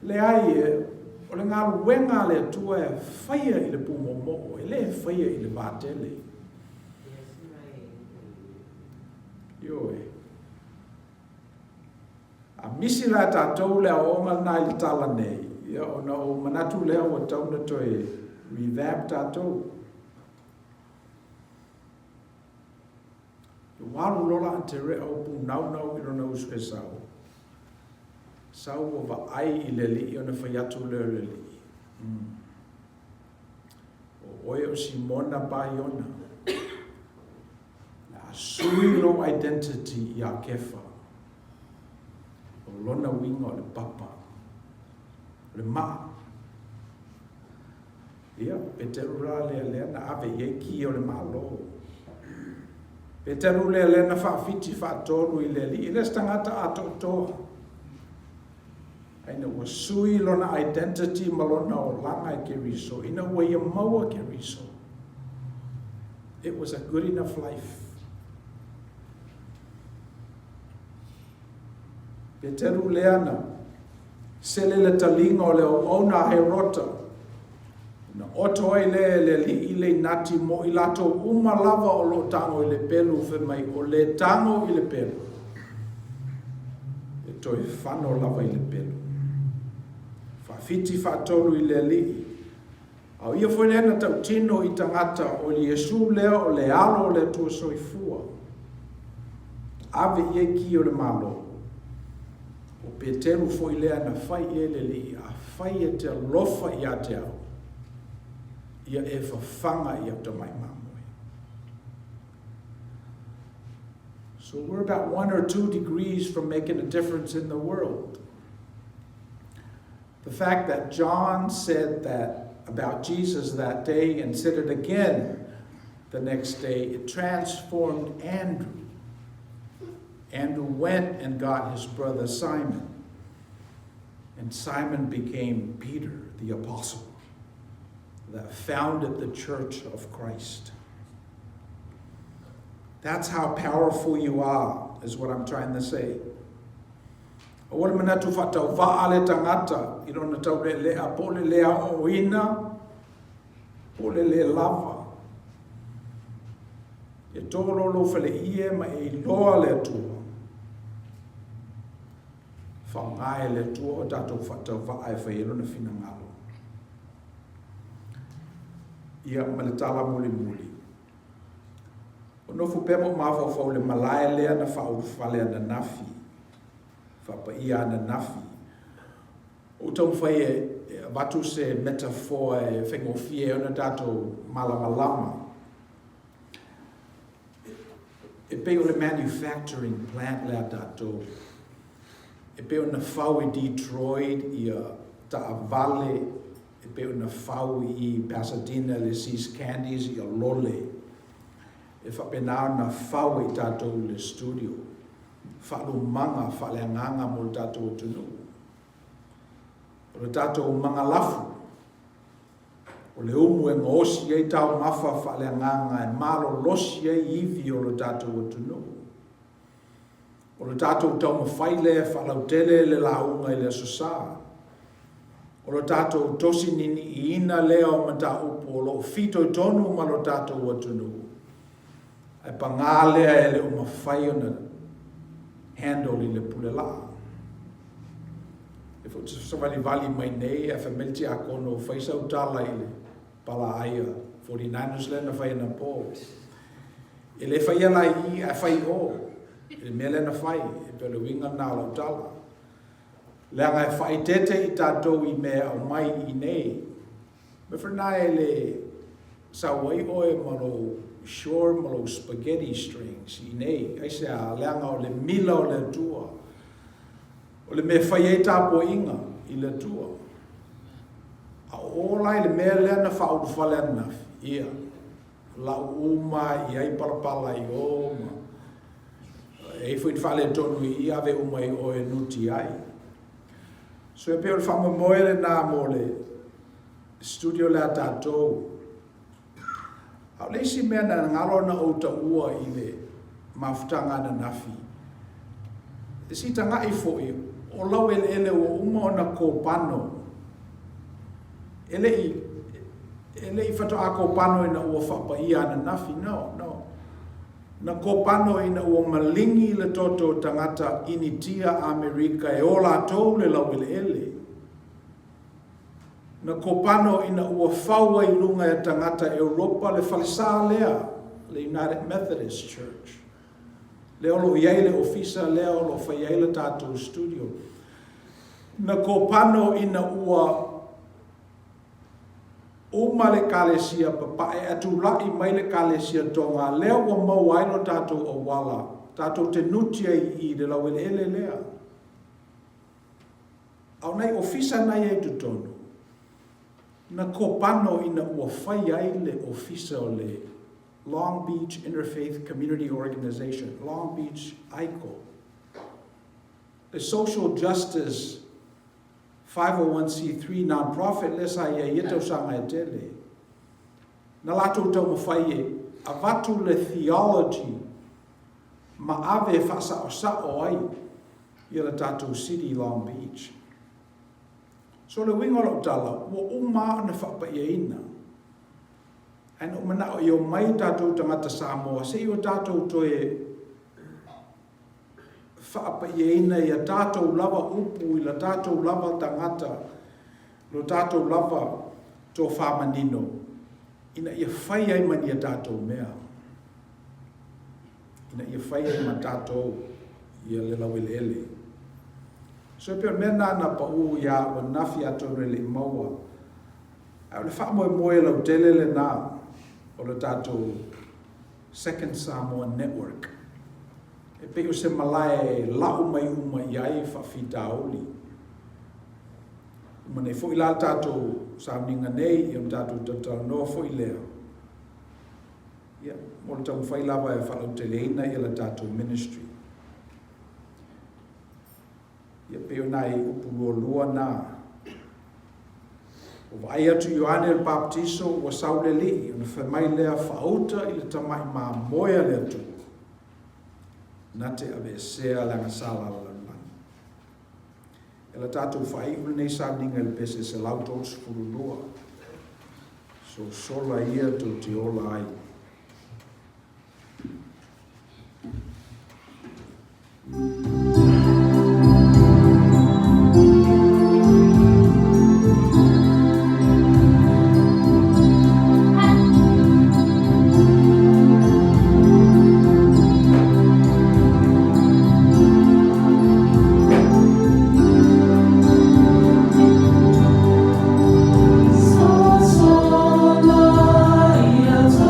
Le ai e, o le ngā ruenga le tua e whaia I le pumomo, e le whaia I le vātele. Yo e. A misi la tātou lea o onga nai le tala nei. Ia o na o manatu lea o tauna toi revamp tātou. Ia waru lola an te rea o pu nau nau i rona usu e sau. Sau o va ai I le li I o na whaiatu leo le li. O oe o Simona Baiona. Na sui lo identity I a kefa. O lona winga o le papa. Le maa. Ia, peteru ra lea na ave ye ki o le maa lo. Peteru lea na whaafiti whaatonu I le li. I le stangata ato toa. Aina ua sui lona identity malona o langa I ke riso. Ina ua ia maua ke riso. It was a good enough life. Peteru leana. Sele le talinga o le ona he rota. Na oto ai le li I le nati mo I lato uma lava o lo tango I le pelu fe mai o le tango I le pelu. E toi whano lava I le pelu. Fiti whaatolu I le li. Au ia foi lena tau tino I tangata o li Yesu leo o le alo o le tua soifua. Ave ie ki o le malo. O Peteru foi lea na fai e le li. A fai e te lofa I a te au. Ia e whawhanga I a te mai mamoe. So we're about 1 or 2 degrees from making a difference in the world. The fact that John said that about Jesus that day and said it again the next day, it transformed Andrew. Andrew went and got his brother Simon. And Simon became Peter, the apostle, that founded the church of Christ. That's how powerful you are, is what I'm trying to say. O le manatu whatau waa le tangata, I rona tau le lea, pole lea o ina, pole le lava. E tōro lo whale ie ma e loa le tua. Whangae le tua o tatou whatau waa e whai rona whina ngalo. Ia ma le tala muli muli. O nofu pemo mawhau le malae lea na whau whale na nafi. Whapa ia ana nafi. O tau whai e watu se metaphor e whengofie ona tatou malamalama. E pe o le manufacturing plant lea tatou. E pe o na whau I Detroit I ta Vale. E pe o na whau I Pasadena le Seas Candies I Lole. E whapenao na whau I tatou le studio. Whalu manga whaleanganga mo tatou tunu. O le tatou manga lafu. O le umu e ngoosi e tau mafa whaleanganga e malo losi e iwi o le tatou tunu. O le tatou tau mawhaile e whalautele le launga I le sosa. O le tatou tosi nini I ina leo mata upo o lo fito I tonu ma lo tatou atunu. E pangalea e le umawhai o na handle I le pulela. E fo savali vali mai nei e whamelti a kono whaisa utala I le pala aia 49ers le na whai na po. E le whai ala I a whai o. E le mele na whai e pe le winga na la utala. Le anga e whai tete I tatou I mea au mai I nei. Me whanai le sawai oe malo shore malo spaghetti strings I nei. Ai se a leanga o le mila o le tua. O le me whai e tapo inga I le tua. A ola I le mea lea whaudu whalena. Ia. La uma I ai parapala I oma. E fwit whale tonu I ave uma I oe nuti ai. So e peo le whamamoe le nā mo le studio lea tātou. Au leisi mea na ngalo na o ta ua I le mafutanga na nafi. E si tanga I fo I o lau ele o uma o na kōpano. Ele I whato a kōpano I na ua whapa I ana nafi. No. Na kopano ina ua malingi le toto tangata initia Amerika e ola tau le lawele ele. Na kopano ina ua faua i lunga e tangata Europa le falisa lea, le United Methodist Church. Le olo iai le ofisa lea olo Faiai le tātou studio. Na kopano ina ua uma le kalesia papa e atu lai mai le kalesia tonga lea ua mau ailo tātou o wala, tātou te nutia i le lawele ele lea. Au nei ofisa nai e tutonu. Na kopano ina ua Faiai le ofisa o le Long Beach Interfaith Community Organization, Long Beach AICO. The social justice 501c3 non-profit lesa ia ieto sanga e tele. Na lato tau mawhai e avatu le theology ma ave whasa o sa o ai i le tātou city Long Beach. So le wingolo tala, wo uma na whapa ia ina. Ano mana o io mai tātou tangata Samoa, se io tātou toe whaapa ia ina ia tātou lava upu, ila tātou lava tangata, lo tātou lava tō whamanino, ina ia Faiai mani a tātou mea. Ina ia Faiai ma tātou ia le lawele ele. So pia mena na pa u ia o nafi ato rele maua. Au le wha moe lau tele le nā o le tātou Second Samoan Network. E pe o se malae lau mai uma iai whawhita oli. Uma nei fo i la tātou sauninga nei i am tātou tātou noa fo i lea. Ia, mo le tau whailawa e whalau tele ina i la tātou ministry. Ia peo nai upu lua nā. O vai atu Ioane el Baptiso o saule li, o na whamai lea whauta i le tamai mā moea lea tu. Na te ave sea langa sala lalani. E la tātou whai ule nei sāninga el pese se lautos furu lua. So sola ia tu te ola ai. So, so, la, ia, so,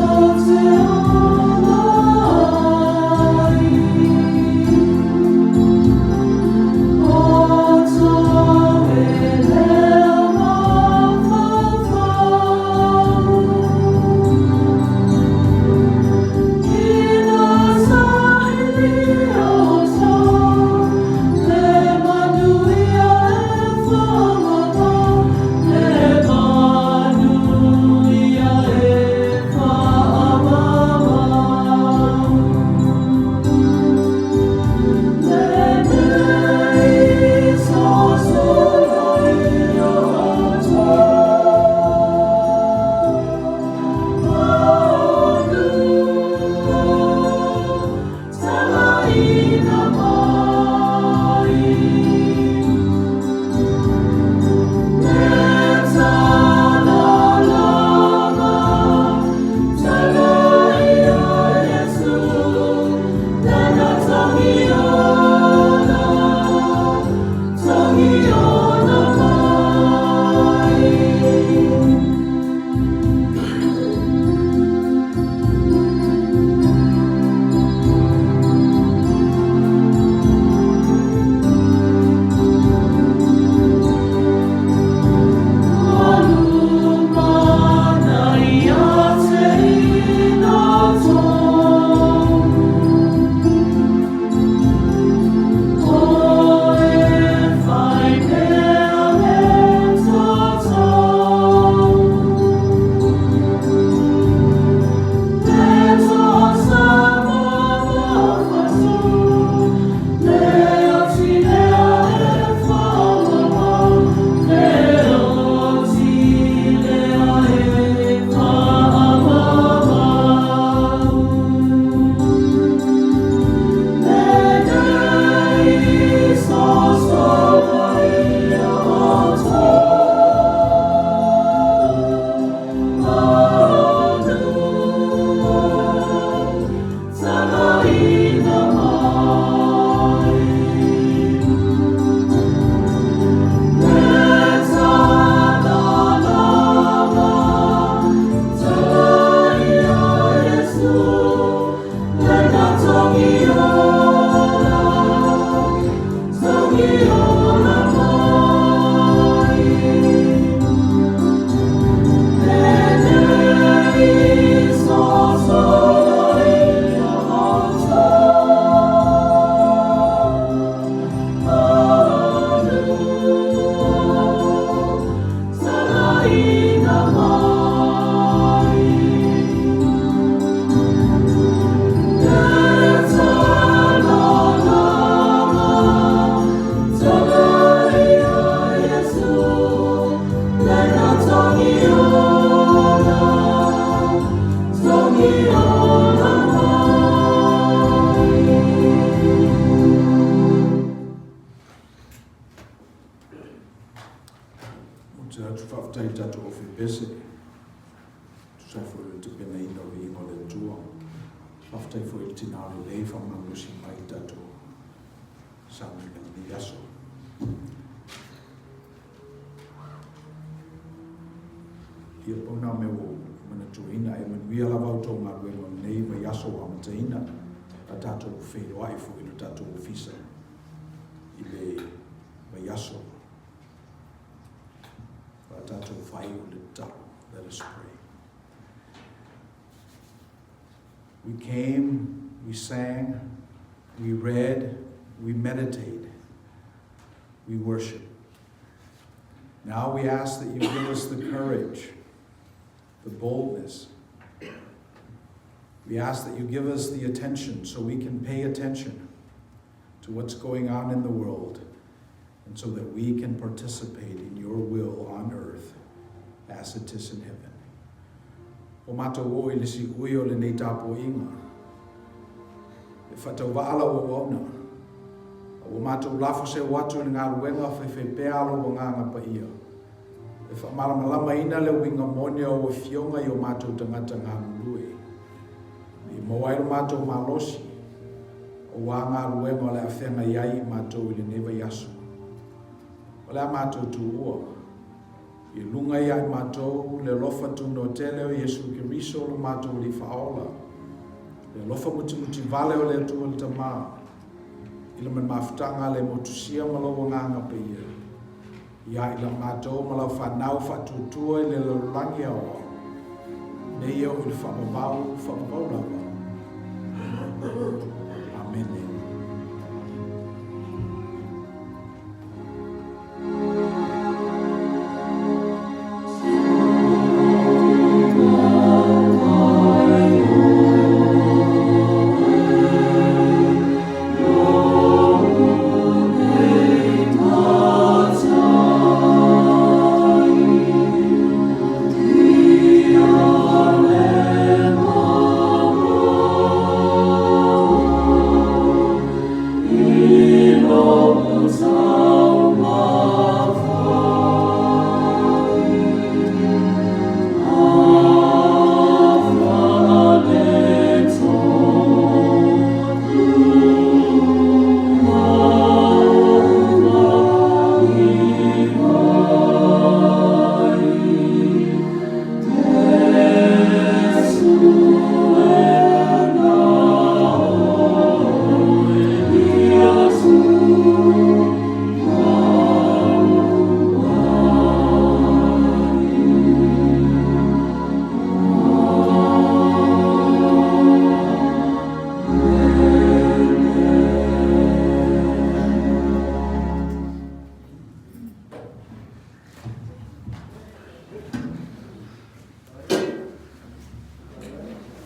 Te whaftai tatu o whipese. Tu whafo i te pena ina o ingo le tua. Whaftai fo i tina o le leifa manusi mai tatu. Sami ni yaso. Ia pona me o mana tuina e manuia lava o tō maruenga nei ma yaso o amataina. A tatu o whaiai fo i tatu o fisa. I le ma yaso. Let us pray. We came, we sang, we read, we meditated, we worship. Now we ask that you give us the courage, the boldness. We ask that you give us the attention so we can pay attention to what's going on in the world, and so that we can participate in your will on earth as it is in heaven. O mātou o i lisi ui o le nei tāpo inga. E whatau waala o wauna. O mātou lafo se watu ni ngā ruenga whewhe pealo o nganga pa ia. E whamalamalama ina le winga monia o fionga i o mātou tangata ngā nului. Ni moairo mātou malosi. O wā ngā ruenga le awhenga iai mātou i le neva yasu. O le a mātou tu ua. I lunga ia i mātou le lofa tuno tele o Yesu Kiriso lo mātou li whaola. Le lofa muti vale o le tua le tamā. I le man mawhutanga le motusia malo nganga pe ia. Ia i la mātou malau whanau whatutua i le lalangi awa. Ne ia o i le whamabau lawa. Amen.